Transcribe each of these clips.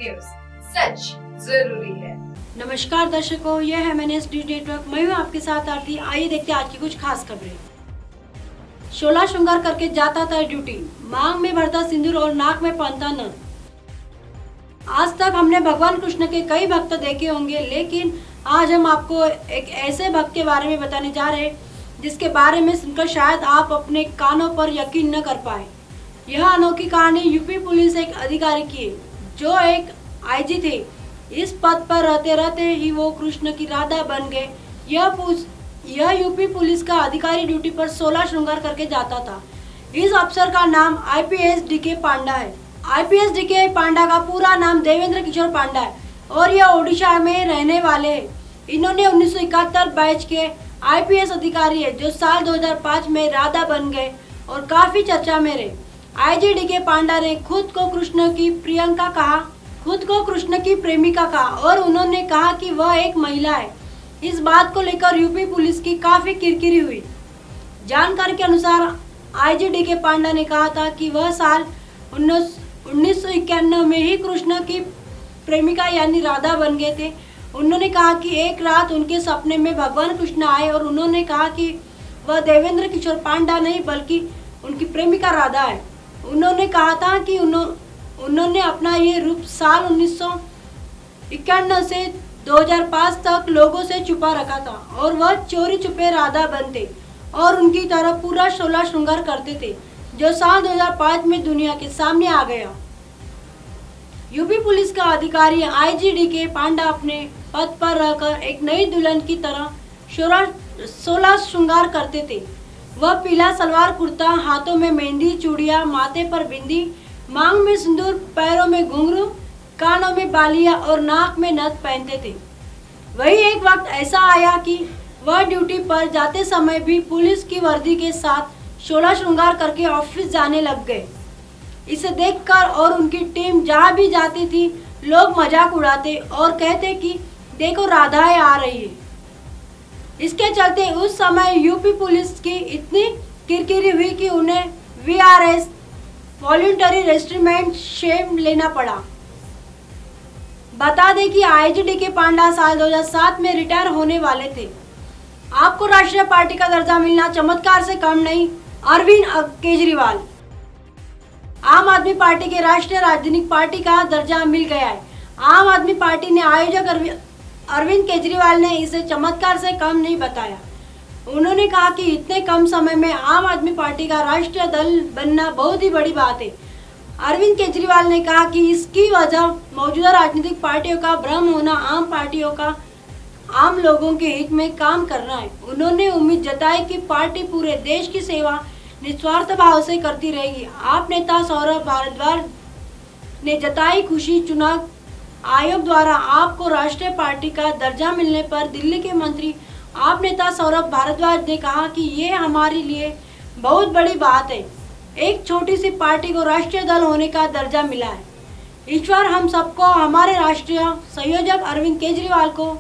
News, सच जरूरी है। नमस्कार दर्शकों, यह है मैंने न्यूज नेटवर्क। मैं हूँ आपके साथ आरती। आइए देखते हैं आज की कुछ खास खबरें। 16 श्रृंगार करके जाता था ड्यूटी, मांग में भरता सिंदूर और नाक में पहनता नथ। आज तक हमने भगवान कृष्ण के कई भक्त देखे होंगे, लेकिन आज हम आपको एक ऐसे भक्त के बारे में बताने जा रहे हैं जिसके बारे में सुनकर शायद आप अपने कानों पर यकीन न कर पाए। यह अनोखी कहानी यूपी पुलिस एक अधिकारी की है जो एक आईजी थे। इस पद पर रहते रहते ही वो कृष्ण की राधा बन गए। यह यूपी पुलिस का अधिकारी ड्यूटी पर 16 श्रृंगार करके जाता था। इस अफसर का नाम IPS DK पांडा है। IPS DK पांडा का पूरा नाम देवेंद्र किशोर पांडा है और यह ओडिशा में रहने वाले हैं। इन्होंने 1971 बैच के IPS अधिकारी है जो साल 2005 में राधा बन गए और काफी चर्चा में रहे। IG DK पांडा ने खुद को कृष्ण की प्रेमिका कहा और उन्होंने कहा कि वह एक महिला है। इस बात को लेकर यूपी पुलिस की काफी किरकिरी हुई। जानकारी के अनुसार IG DK पांडा ने कहा था कि वह साल 1991 में ही कृष्ण की प्रेमिका यानी राधा बन गए थे। उन्होंने कहा कि एक रात उनके सपने में भगवान कृष्ण आए और उन्होंने कहा कि वह देवेंद्र किशोर पांडा नहीं बल्कि उनकी प्रेमिका राधा है। उन्होंने कहा था कि उन्होंने अपना ये रूप साल 1991 से 2005 तक लोगों से छुपा रखा था और वह चोरी छुपे राधा बनते और उनकी तरह पूरा 16 श्रृंगार करते थे, जो साल 2005 में दुनिया के सामने आ गया। यूपी पुलिस का अधिकारी IG DK पांडा अपने पद पर रहकर एक नई दुल्हन की तरह 16 श्रृंगार करते थे। वह पीला सलवार कुर्ता, हाथों में मेहंदी, चूड़ियां, माथे पर बिंदी, मांग में सिंदूर, पैरों में घुंघरू, कानों में बालियां और नाक में नथ पहनते थे। वही एक वक्त ऐसा आया कि वह ड्यूटी पर जाते समय भी पुलिस की वर्दी के साथ 16 श्रृंगार करके ऑफिस जाने लग गए। इसे देखकर और उनकी टीम जहाँ भी जाती थी लोग मजाक उड़ाते और कहते कि देखो राधाएं आ रही है। इसके चलते उस समय यूपी पुलिस की इतनी किरकिरी हुई कि उन्हें VRS वॉलंटरी रेस्ट्रिमेंट शेम लेना पड़ा। बता दें कि IG DK पांडा साल 2007 में रिटायर होने वाले थे। आपको राष्ट्रीय पार्टी का दर्जा मिलना चमत्कार से कम नहीं। अरविंद केजरीवाल आम आदमी पार्टी के राष्ट्रीय राजनीतिक पार्टी का दर्जा मिल गया है। आम आदमी पार्टी ने आयोजक अरविंद केजरीवाल ने इसे चमत्कार से कम नहीं बताया। उन्होंने कहा कि इतने कम समय में आम आदमी पार्टी का राष्ट्रीय दल बनना बहुत ही बड़ी बात है। अरविंद केजरीवाल ने कहा कि इसकी वजह मौजूदा राजनीतिक पार्टियों का भ्रम होना, आम पार्टियों का आम लोगों के हित में काम करना है। उन्होंने उम्मीद जताई कि पार्टी पूरे देश की सेवा निस्वार्थ भाव से करती रहेगी। आप नेता सौरभ भारद्वाज ने जताई खुशी। चुनाव आयोग द्वारा आपको राष्ट्रीय पार्टी का दर्जा मिलने पर दिल्ली के मंत्री आप नेता सौरभ भारद्वाज ने कहा कि ये हमारे लिए बहुत बड़ी बात है। एक छोटी सी पार्टी को राष्ट्रीय दल होने का दर्जा मिला है। ईश्वर हम सबको, हमारे राष्ट्रीय संयोजक अरविंद केजरीवाल को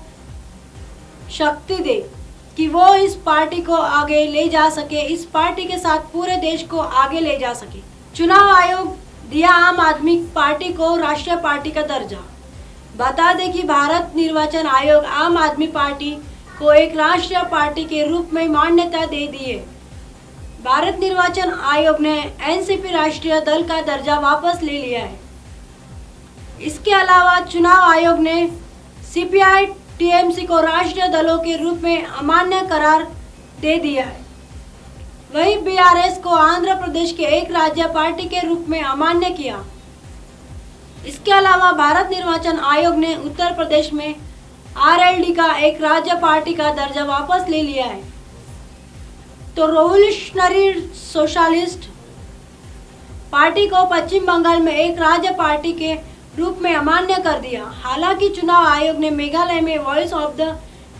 शक्ति दे कि वो इस पार्टी को आगे ले जा सके, इस पार्टी के साथ पूरे देश को आगे ले जा सके। चुनाव आयोग दिया आम आदमी पार्टी को राष्ट्रीय पार्टी का दर्जा। बता दें कि भारत निर्वाचन आयोग आम आदमी पार्टी को एक राष्ट्रीय पार्टी के रूप में मान्यता दे दी है। भारत निर्वाचन आयोग ने NCP राष्ट्रीय दल का दर्जा वापस ले लिया है। इसके अलावा चुनाव आयोग ने CPI TMC को राष्ट्रीय दलों के रूप में अमान्य करार दे दिया है। वहीं BRS को आंध्र प्रदेश के एक राज्य पार्टी के रूप में अमान्य किया। इसके अलावा भारत निर्वाचन आयोग ने उत्तर प्रदेश में RLD का एक राज्य पार्टी का दर्जा वापस ले लिया है। तो रिवोल्यूशनरी सोशलिस्ट पार्टी को पश्चिम बंगाल में एक राज्य पार्टी के रूप में अमान्य कर दिया। हालांकि चुनाव आयोग ने मेघालय में voice of the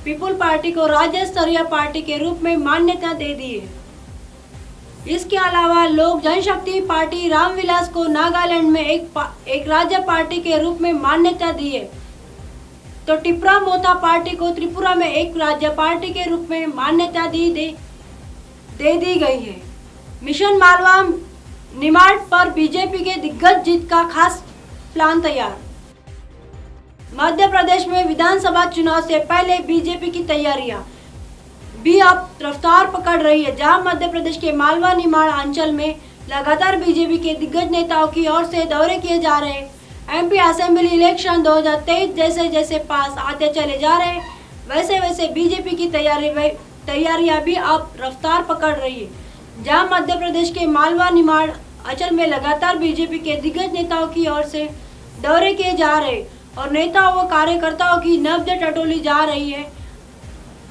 people party को राज्य स्तरीय पार्टी के रूप में मान्यता दे दी है। इसके अलावा लोक जनशक्ति पार्टी रामविलास को नागालैंड में एक राज्य पार्टी के रूप में मान्यता दी है। तो टिप्रा मोता पार्टी को त्रिपुरा में एक राज्य पार्टी के रूप में मान्यता दे दी गई है। मिशन मालवा, निमाड़ पर बीजेपी के दिग्गज जीत का खास प्लान तैयार। मध्य प्रदेश में विधानसभा चुनाव से पहले बीजेपी की तैयारियां भी अब रफ्तार पकड़ रही है, जहां मध्य प्रदेश के मालवा निमाड़ अंचल में लगातार बीजेपी के दिग्गज नेताओं की ओर से दौरे किए जा रहे हैं। एमपी असेंबली इलेक्शन 2023 जैसे जैसे पास आते चले जा रहे हैं, वैसे वैसे बीजेपी की तैयारियां भी अब रफ्तार पकड़ रही है, जहां मध्य प्रदेश के मालवा निमाड़ अंचल में लगातार बीजेपी के दिग्गज नेताओं की ओर से दौरे किए जा रहे और नेताओं व कार्यकर्ताओं की नब्ज टटोली जा रही है।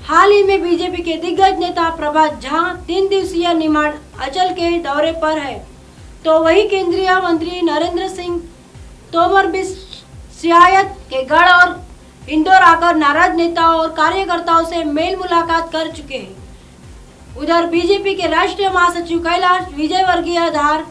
हाल ही में बीजेपी के दिग्गज नेता प्रभात झा 3 दिवसीय निमाड़ अंचल के दौरे पर है, तो वही केंद्रीय मंत्री नरेंद्र सिंह तोमर भी सियायत के गढ़ और इंदौर आकर नाराज नेताओं और कार्यकर्ताओं से मेल मुलाकात कर चुके हैं। उधर बीजेपी के राष्ट्रीय महासचिव कैलाश विजयवर्गीय धार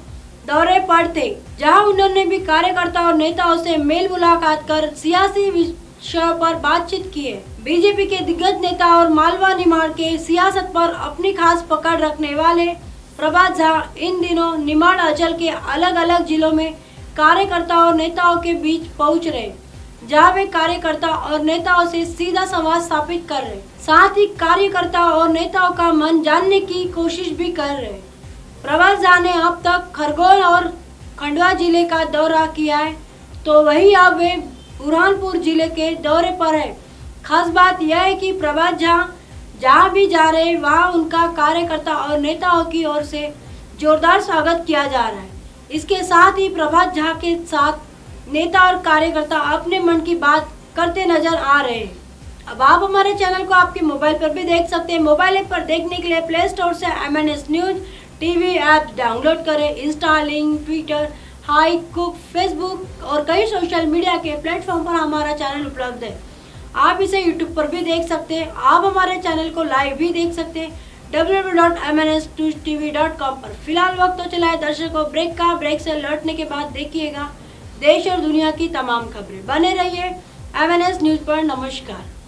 दौरे पर थे, जहां उन्होंने भी कार्यकर्ताओं और नेताओं से मेल मुलाकात कर सियासी विषयों पर बातचीत की है। बीजेपी के दिग्गज नेता और मालवा निमाड़ के सियासत पर अपनी खास पकड़ रखने वाले प्रभात झा इन दिनों निमाड़ अंचल के अलग अलग जिलों में कार्यकर्ताओं और नेताओं के बीच पहुंच रहे, जहां वे कार्यकर्ता और नेताओं से सीधा संवाद स्थापित कर रहे, साथ ही कार्यकर्ताओं और नेताओं का मन जानने की कोशिश भी कर रहे। प्रभात झा ने अब तक खरगोन और खंडवा जिले का दौरा किया है, तो वहीं अब वे बुरहानपुर जिले के दौरे पर है। खास बात यह है कि प्रभात झा जहां भी जा रहे वहां उनका कार्यकर्ता और नेताओं की ओर से जोरदार स्वागत किया जा रहा है। इसके साथ ही प्रभात झा के साथ नेता और कार्यकर्ता अपने मन की बात करते नजर आ रहे हैं। अब आप हमारे चैनल को आपके मोबाइल पर भी देख सकते हैं। मोबाइल ऐप पर देखने के लिए प्ले स्टोर से MNS news TV app download करें। इंस्टा, लिंक, ट्विटर, हाई कुक, फेसबुक और कई सोशल मीडिया के प्लेटफॉर्म पर हमारा चैनल उपलब्ध है। आप इसे यूट्यूब पर भी देख सकते हैं। आप हमारे चैनल को लाइव भी देख सकते हैं www.mnstv.com पर। फिलहाल वक्त तो चला है दर्शकों ब्रेक का। ब्रेक से लौटने के बाद देखिएगा देश और दुनिया की तमाम खबरें। बने रहिए MNS न्यूज पर। नमस्कार।